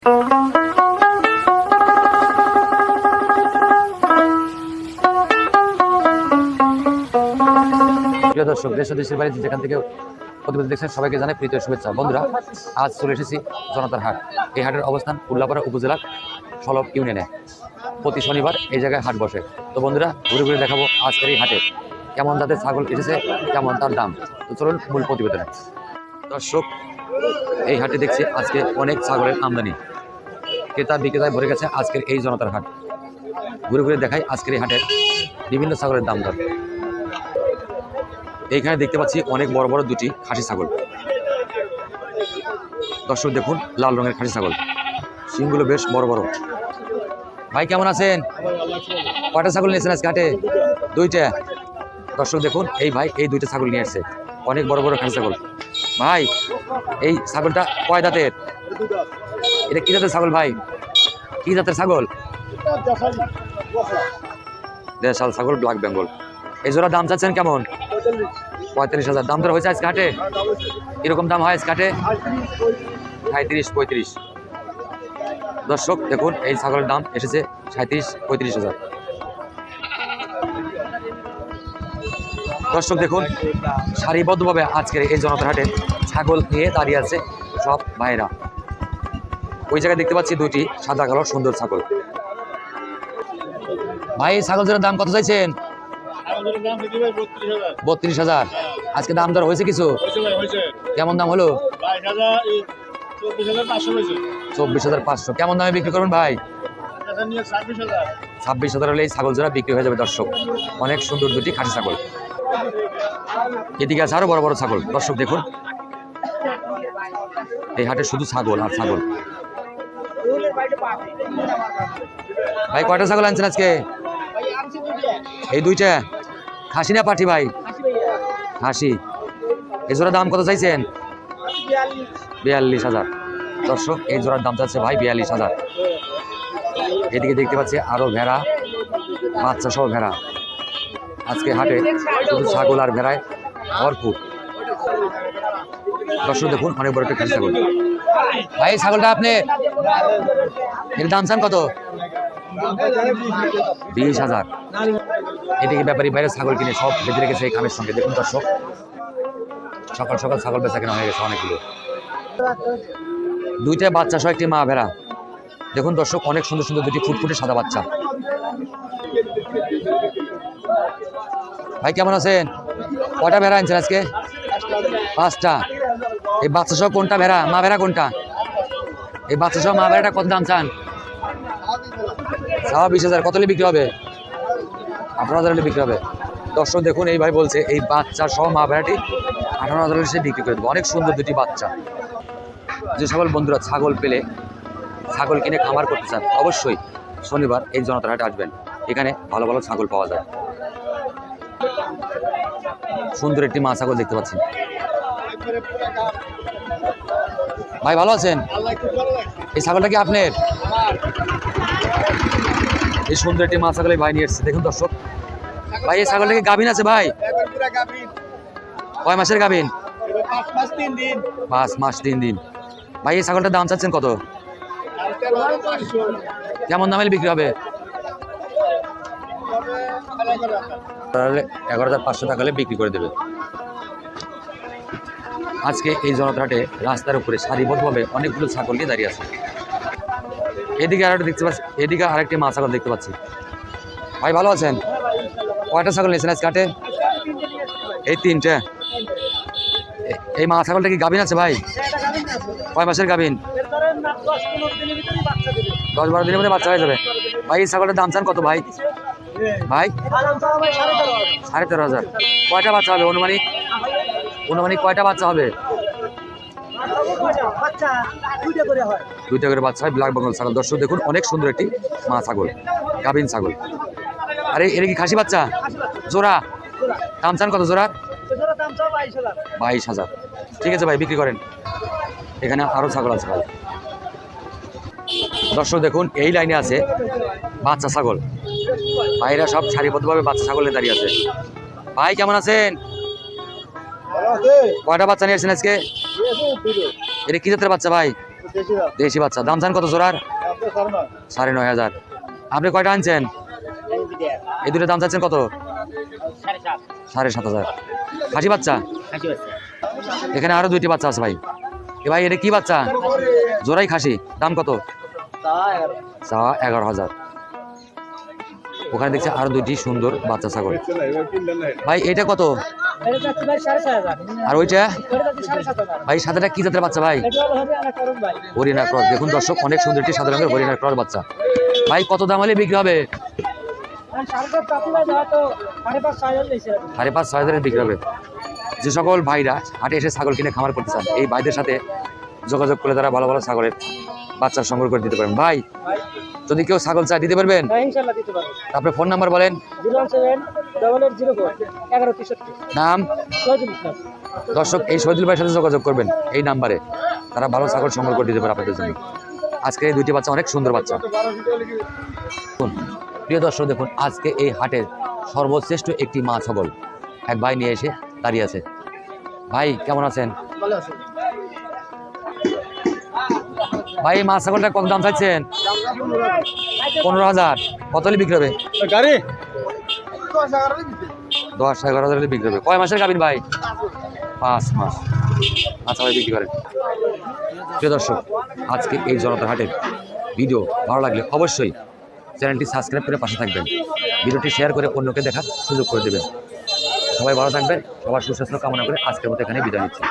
প্রিয় দর্শক, দেশ ও দেশের বাইরে যেখান থেকে প্রতিবেদন দেখছেন সবাইকে জানাই প্রীতি শুভেচ্ছা। বন্ধুরা, আজ চলে এসেছি জনতার হাট। এই হাটের অবস্থান উল্লাপাড়া উপজেলার সলব ইউনিয়নে। প্রতি শনিবার এই জায়গায় হাট বসে। তো বন্ধুরা, ঘুরে ঘুরে দেখাবো আজকের এই হাটে কেমন তাদের ছাগল এসেছে, কেমন তার দাম। তো চলুন মূল প্রতিবেদনে। দর্শক, এই হাটে দেখছি আজকে অনেক ছাগলের আমদানি, ক্রেতা বিক্রেতায় ভরে গেছে আজকের এই জনতার হাট। ঘুরে ঘুরে দেখাই আজকের এই হাটের বিভিন্ন ছাগলের দাম দর। এইখানে দেখতে পাচ্ছি অনেক বড় বড় দুটি খাসি ছাগল। দর্শক দেখুন, লাল রঙের খাসি ছাগল, শিংগুলো বেশ বড় বড়। ভাই কেমন আছেন? কয়টা ছাগল নিয়েছেন আজকে হাটে? দুইটা। দর্শক দেখুন, এই ভাই এই দুইটা ছাগল নিয়ে আসছে, অনেক বড় বড় খাসি ছাগল। ভাই, এই ছাগলটা কয় দাঁতের? এটা কি জাতের ছাগল ভাই? কি জাতের ছাগল? দেশাল ছাগল, ব্ল্যাক বেঙ্গল। এই জোড়া দাম চাচ্ছেন কেমন? 45,000। দাম দর হয়েছে আজকে হাটে? কিরকম দাম হয় আজকে হাটে? 35-35। দর্শক দেখুন, এই ছাগলের দাম এসেছে 37-35,000। দর্শক দেখুন, সারিবদ্ধভাবে আজকের এই জনতার হাটে ছাগল নিয়ে দাঁড়িয়ে আছে সব ভাইরা। ওই জায়গায় দেখতে পাচ্ছি দুইটি সাদা কালো সুন্দর ছাগল। ভাই, এই ছাগল জোড়ার দাম কত চাইছেন? 32,000। আজকে দাম দর হয়েছে কিছু? কেমন দাম হলো? 24,500। কেমন দামে বিক্রি করবেন ভাই? 26,000 হলে এই ছাগল জোড়া বিক্রি হয়ে যাবে। দর্শক, অনেক সুন্দর দুটি খাসি ছাগল। এদিকে আছে আরো বড় বড় ছাগল। দর্শক দেখুন, এই হাটে শুধু ছাগল আর ছাগল। ভাই, কয়টা ছাগল আনছেন আজকে? এই দুইটা। খাসি না পাঠি ভাই? খাসি। এই জোড়ার দাম কত চাইছেন? 42,000। দর্শক, এই জোড়ার দাম চাচ্ছে ভাই 42,000। এদিকে দেখতে পাচ্ছি আরো ভেড়া, বাচ্চা সহ ভেড়া। আজকে হাটে শুধু ছাগল আর ভেড়ায় ভরপুর। দর্শক দেখুন, অনেক বড় একটা খাসি ছাগল। ভাই, ছাগলটা আপনি এর দাম চান কত? 20,000। এদিকে ব্যাপারী বাইরে ছাগল কিনে সব বেঁধে রেখেছে এই খামের সঙ্গে। দেখুন দর্শক, সকাল সকাল ছাগল বেচা কেনা হয়ে গেছে অনেকগুলো। দুইটা বাচ্চা সহ একটি মা ভেড়া। দেখুন দর্শক, অনেক সুন্দর সুন্দর দুটি ফুটফুটে সাদা বাচ্চা। ভাই কেমন আছেন? কয়টা ভেড়া আনছেন আজকে? 5টা। এই বাচ্চা সহ কোনটা ভেড়া? মা ভেড়া কোনটা? এই বাচ্চা সহ মা ভেড়াটা কত দাম চান? 20,000। কত হলে বিক্রি হবে? 18,000 হলে বিক্রি হবে। দর্শক দেখুন, এই ভাই বলছে এই বাচ্চা সহ মা ভেড়াটি 18,000 হলে সে বিক্রি করে দেবো। অনেক সুন্দর দুটি বাচ্চা। যে সকল বন্ধুরা ছাগল পেলে ছাগল কিনে খামার করতে চান, অবশ্যই শনিবার এই জনতার হাটে আসবেন। এখানে ভালো ভালো ছাগল পাওয়া যায়। সুন্দর একটি মা ছাগল দেখতে পাচ্ছেন। ভাই ভালো আছেন? এই ছাগলটা কি আপনার? এই সুন্দর একটি মা ছাগল ভাই নিয়ে এসেছে। দেখুন দর্শক, ভাই এই ছাগলটা কি গাভীন আছে ভাই? কয় মাসের গাভীন? 5 মাস 3 দিন। ভাই, এই ছাগলটার দাম চাচ্ছেন কত? কেমন দামে বিক্রি হবে? 11,500 টাকা হলে বিক্রি করে দেবে। আজকে এই জনতার হাটে রাস্তার উপরে সারিবদ্ধভাবে অনেকগুলো ছাগল নিয়ে দাঁড়িয়ে আছে। এদিকে আরেকটা দেখতে পাচ্ছি, এদিকে আরেকটি মা ছাগল দেখতে পাচ্ছি। ভাই ভালো আছেন? কয়টা ছাগল নিয়েছেন আজকে হাটে? এই 3টে। এই মা ছাগলটা কি গাভীন আছে ভাই? কয় মাসের গাভীন? 10-12 দিনের মধ্যে বাচ্চা হয়ে যাবে। ভাই, এই ছাগলটার দাম চান কত ভাই? ভাই 13,500। কয়টা বাচ্চা হবে অনুমানিক? কয়টা বাচ্চা হবে? 2টা করে বাচ্চা হয়। ব্ল্যাক বেঙ্গল ছাগল। দর্শক দেখুন, অনেক সুন্দর একটি মা ছাগল, গাভীন ছাগল। আরে এটা কি খাসি বাচ্চা? জোড়া দাম চান কত জোড়া? 22,000। ঠিক আছে ভাই, বিক্রি করেন। এখানে আরো ছাগল আছে ভাই। দর্শক দেখুন, এই লাইনে আছে বাচ্চা ছাগল। ভাইরা সব সারিবদ্ধভাবে বাচ্চা ছাগলে দাঁড়িয়ে আছে। ভাই কেমন আছেন? কয়টা বাচ্চা নিয়ে আসছেন আজকে? এটা কি জাতের বাচ্চা ভাই? দেশি বাচ্চা। দাম চান কত জোড়ার? 9,500। আপনি কয়টা আনছেন? এই দুটো দাম চাচ্ছেন কত? 7,500। খাসি বাচ্চা? এখানে আরো 2টি বাচ্চা আছে ভাই। এ ভাই এটা কি বাচ্চা? জোড়াই খাসি। দাম কত? 11,000। ওখানে দেখছি আরো 2টি সুন্দর বাচ্চা ছাগল। ভাই এটা কত? আর ওইটা ভাই সাদাটা কি জাতের বাচ্চা ভাই? হরিয়ানা ক্রস। দেখুন দর্শক, অনেক সুন্দর একটি সাদা রঙের হরিয়ানা ক্রস বাচ্চা। ভাই কত দাম হলে বিক্রি হবে? 5,500-6,000 বিক্রি হবে। যে সকল ভাইরা হাটে এসে ছাগল কিনে খামার করতে চান, এই ভাইদের সাথে যোগাযোগ করে তারা ভালো ভালো ছাগলের বাচ্চা সংগ্রহ করে দিতে পারেন। ভাই যদি কেউ ছাগল চায় দিতে পারবেন? আপনার ফোন নাম্বার বলেন। নাম? দর্শক, এই শহীদুল ভাইয়ের সাথে যোগাযোগ করবেন এই নাম্বারে, তারা ভালো ছাগল সংগ্রহ করে দিতে পারে আপনাদের জন্য। আজকে এই 2টি বাচ্চা অনেক সুন্দর বাচ্চা। প্রিয় দর্শক দেখুন, আজকে এই হাটের সর্বশ্রেষ্ঠ একটি মা ছাগল এক ভাই নিয়ে এসে দাঁড়িয়ে আছে। ভাই কেমন আছেন? ভাই মা ছাগলটা কত দাম চাইছেন? 15,000। কত হলে বিক্রি হবে? 10-11,000 হলে বিক্রি হবে। কয় মাসের গাভীর ভাই? 5 মাস। আচ্ছা ভাই, বিক্রি করেন। প্রিয় দর্শক, আজকে এই জনতার হাটের ভিডিও ভালো লাগলে অবশ্যই চ্যানেলটি সাবস্ক্রাইব করে পাশে থাকবেন। ভিডিওটি শেয়ার করে অন্যকে দেখার সুযোগ করে দেবেন। সবাই ভালো থাকবেন। সবার সুস্বাস্থ্য কামনা করে আজকের মতো এখানে বিদায় নিচ্ছি।